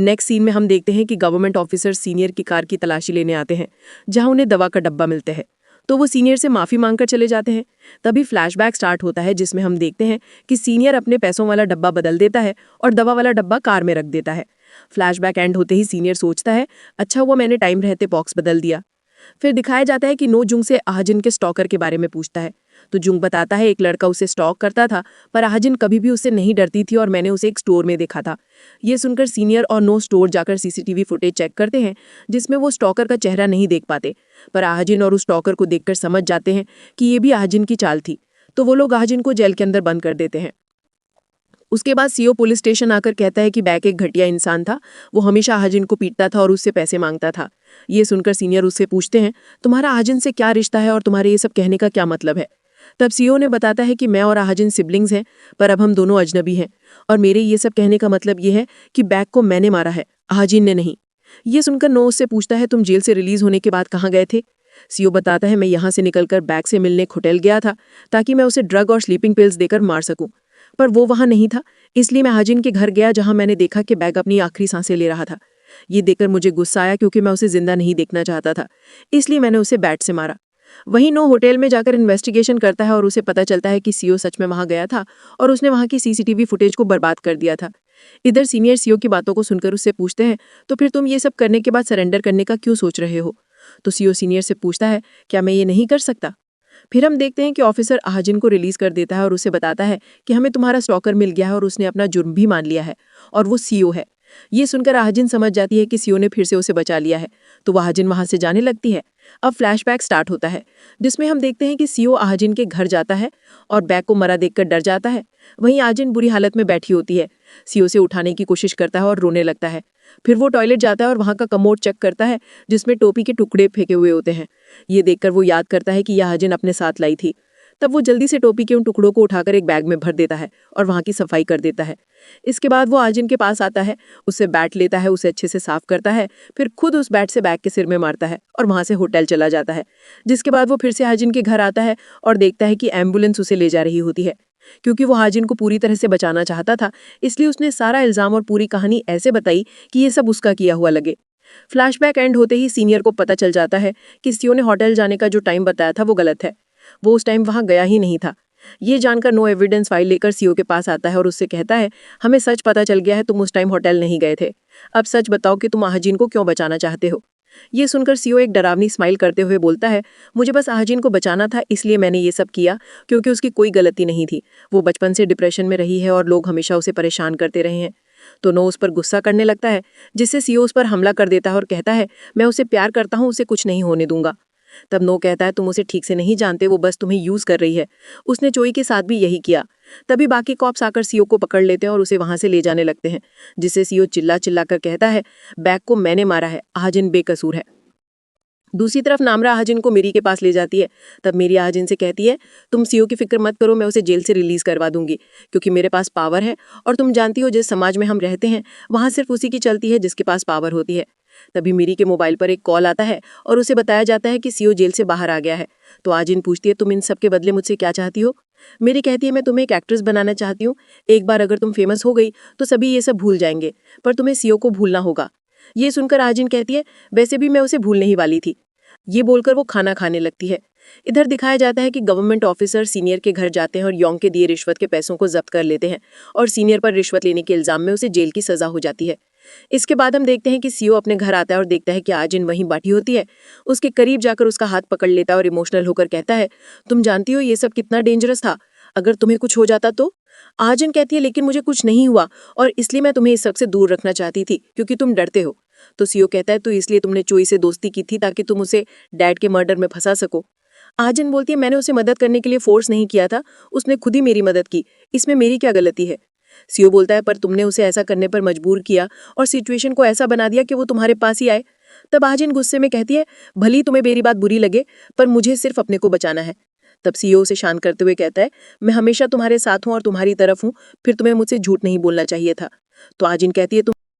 Next scene में हम देखते हैं कि गवर्नमेंट ऑफिसर सीनियर की कार की तलाशी लेने आते हैं जहां उन्हें दवा का डब्बा मिलता है। तो वो सीनियर से माफी मांगकर चले जाते हैं। तभी फ्लैशबैक स्टार्ट होता है जिसमें हम देखते हैं कि सीनियर अपने पैसों वाला डब्बा बदल देता है और दवा वाला डब्बा कार में रख देता है। फ्लैशबैक एंड होते ही सीनियर सोचता है, अच्छा हुआ मैंने टाइम रहते बॉक्स बदल दिया। फिर दिखाया जाता है कि नो जुंग से आहाजिन के स्टॉकर के बारे में पूछता है। तो जुंग बताता है एक लड़का उसे स्टॉक करता था, पर आहाजिन कभी भी उससे नहीं डरती थी और मैंने उसे एक स्टोर में देखा था। ये सुनकर सीनियर और नो स्टोर जाकर सीसीटीवी फुटेज चेक करते हैं जिसमें वो स्टॉकर का चेहरा नहीं देख पाते, पर आहाजिन और उस स्टॉकर को देखकर समझ जाते हैं कि ये भी आहाजिन की चाल थी। तो वो लोग आहाजिन को जेल के अंदर बंद कर देते हैं। उसके बाद सीओ पुलिस स्टेशन आकर कहता है कि बैक एक घटिया इंसान था, वो हमेशा आहाजिन को पीटता था और उससे पैसे मांगता था। ये सुनकर सीनियर उससे पूछते हैं, तुम्हारा आहाजिन से क्या रिश्ता है और तुम्हारे ये सब कहने का क्या मतलब है। तब सीओ ने बताता है कि मैं और आहाजिन सिबलिंग्स हैं, पर अब हम दोनों अजनबी हैं और मेरे ये सब कहने का मतलब ये है कि बैक को मैंने मारा है, आहाजिन ने नहीं। ये सुनकर नो उससे पूछता है, तुम जेल से रिलीज होने के बाद कहाँ गए थे। सीओ बताता है, मैं यहाँ से निकलकर बैक से मिलने एक होटल गया था ताकि मैं उसे ड्रग और स्लीपिंग पिल्स देकर मार सकूं, पर वो वहां नहीं था, इसलिए मैं आहाजिन के घर गया जहां मैंने देखा कि बैग अपनी आखिरी सांसें ले रहा था। ये देखकर मुझे गुस्सा आया क्योंकि मैं उसे जिंदा नहीं देखना चाहता था, इसलिए मैंने उसे बैट से मारा। वहीं नो होटल में जाकर इन्वेस्टिगेशन करता है और उसे पता चलता है कि सीओ सच में वहां गया था और उसने वहां की सीसीटीवी फुटेज को बर्बाद कर दिया था। इधर सीनियर सीओ की बातों को सुनकर उससे पूछते हैं, तो फिर तुम ये सब करने के बाद सरेंडर करने का क्यों सोच रहे हो। तो सीओ सीनियर से पूछता है, क्या मैं ये नहीं कर सकता। फिर हम देखते हैं कि ऑफिसर आहाजिन को रिलीज कर देता है और उसे बताता है कि हमें तुम्हारा स्टॉकर मिल गया है और उसने अपना जुर्म भी मान लिया है और वो सीओ है। ये सुनकर आहाजिन समझ जाती है कि सीओ ने फिर से उसे बचा लिया है, तो वह आहाजिन वहां से जाने लगती है। अब फ्लैशबैक स्टार्ट होता है जिसमें हम देखते हैं कि सीओ आहाजिन के घर जाता है और बैग को मरा देखकर डर जाता है। वहीं आहाजिन बुरी हालत में बैठी होती है, सीओ से उठाने की कोशिश करता है और रोने लगता है। फिर वो टॉयलेट जाता है और वहां का कमोड चेक करता है जिसमें टोपी के टुकड़े फेंके हुए होते हैं। ये देखकर वो याद करता है कि यह आहाजिन अपने साथ लाई थी। तब वो जल्दी से टोपी के उन टुकड़ों को उठाकर एक बैग में भर देता है और वहां की सफाई कर देता है। इसके बाद वो आहाजिन के पास आता है, उससे बैट लेता है, उसे अच्छे से साफ करता है, फिर खुद उस बैट से बैग के सिर में मारता है और वहां से होटल चला जाता है। जिसके बाद वो फिर से आहाजिन के घर आता है और देखता है कि एम्बुलेंस उसे ले जा रही होती है। क्योंकि वो आहाजिन को पूरी तरह से बचाना चाहता था, इसलिए उसने सारा इल्जाम और पूरी कहानी ऐसे बताई कि ये सब उसका किया हुआ लगे। फ्लैशबैक एंड होते ही सीनियर को पता चल जाता है कि सीओ ने होटल जाने का जो टाइम बताया था वो गलत है, वो उस टाइम वहां गया ही नहीं था। ये जानकर नो एविडेंस फाइल लेकर सीओ के पास आता है और उससे कहता है, हमें सच पता चल गया है, तुम उस टाइम होटल नहीं गए थे। अब सच बताओ कि तुम आहाजिन को क्यों बचाना चाहते हो। ये सुनकर सीओ एक डरावनी स्माइल करते हुए बोलता है, मुझे बस आहाजिन को बचाना था, इसलिए मैंने ये सब किया, क्योंकि उसकी कोई गलती नहीं थी। वो बचपन से डिप्रेशन में रही है और लोग हमेशा उसे परेशान करते रहे हैं। तो नो उस पर गुस्सा करने लगता है, जिससे सीओ उस पर हमला कर देता है और कहता है, मैं उसे प्यार करता हूँ, उसे कुछ नहीं होने दूंगा। तब नो कहता है, तुम उसे ठीक से नहीं जानते, वो बस तुम्हें यूज कर रही है, उसने चोई के साथ भी यही किया। तभी बाकी कॉप्स आकर सीओ को पकड़ लेते हैं और उसे वहां से ले जाने लगते हैं, जिससे सीओ चिल्ला चिल्ला कर कहता है, बैग को मैंने मारा है, आहाजिन बेकसूर है। दूसरी तरफ नामरा आहाजिन को मेरी के पास ले जाती है। तब मेरी आहाजिन से कहती है, तुम सीओ की फिक्र मत करो, मैं उसे जेल से रिलीज करवा दूंगी, क्योंकि मेरे पास पावर है और तुम जानती हो जिस समाज में हम रहते हैं वहां सिर्फ उसी की चलती है जिसके पास पावर होती है। तभी मीरी के मोबाइल पर एक कॉल आता है और उसे बताया जाता है कि सीओ जेल से बाहर आ गया है। तो आहाजिन पूछती है, तुम इन सब के बदले मुझसे क्या चाहती हो। मेरी कहती है, मैं तुम्हें एक एक्ट्रेस बनाना चाहती हूँ, एक बार अगर तुम फेमस हो गई तो सभी ये सब भूल जाएंगे, पर तुम्हें सीओ को भूलना होगा। ये सुनकर आहाजिन कहती है, वैसे भी मैं उसे भूलने ही वाली थी। ये बोलकर वो खाना खाने लगती है। इधर दिखाया जाता है कि गवर्नमेंट ऑफिसर सीनियर के घर जाते हैं और योंग के दिए रिश्वत के पैसों को जब्त कर लेते हैं और सीनियर पर रिश्वत लेने के इल्जाम में उसे जेल की सजा हो जाती है। इसके बाद हम देखते हैं कि सीओ अपने घर आता है और देखता है कि आहाजिन वहीं बैठी होती है। उसके करीब जाकर उसका हाथ पकड़ लेता है और इमोशनल होकर कहता है, तुम जानती हो ये सब कितना डेंजरस था, अगर तुम्हें कुछ हो जाता तो। आहाजिन कहती है, लेकिन मुझे कुछ नहीं हुआ और इसलिए मैं तुम्हें इस सब से दूर रखना चाहती थी, क्योंकि तुम डरते हो। तो सीओ कहता है, तो इसलिए तुमने चोई से दोस्ती की थी ताकि तुम उसे डैड के मर्डर में फंसा सको। आहाजिन बोलती है, मैंने उसे मदद करने के लिए फोर्स नहीं किया था, उसने खुद ही मेरी मदद की, इसमें मेरी क्या गलती है। सीओ बोलता है, पर तुमने उसे ऐसा करने पर मजबूर किया और सिचुएशन को ऐसा बना दिया कि वो तुम्हारे पास ही आए। तब आहाजिन गुस्से में कहती है, भली तुम्हें मेरी बात बुरी लगे, पर मुझे सिर्फ अपने को बचाना है। तब सीओ उसे शांत करते हुए कहता है, मैं हमेशा तुम्हारे साथ हूं और तुम्हारी तरफ हूं, फिर तुम्हें मुझसे झूठ नहीं बोलना चाहिए था। तो आहाजिन कहती है, तुम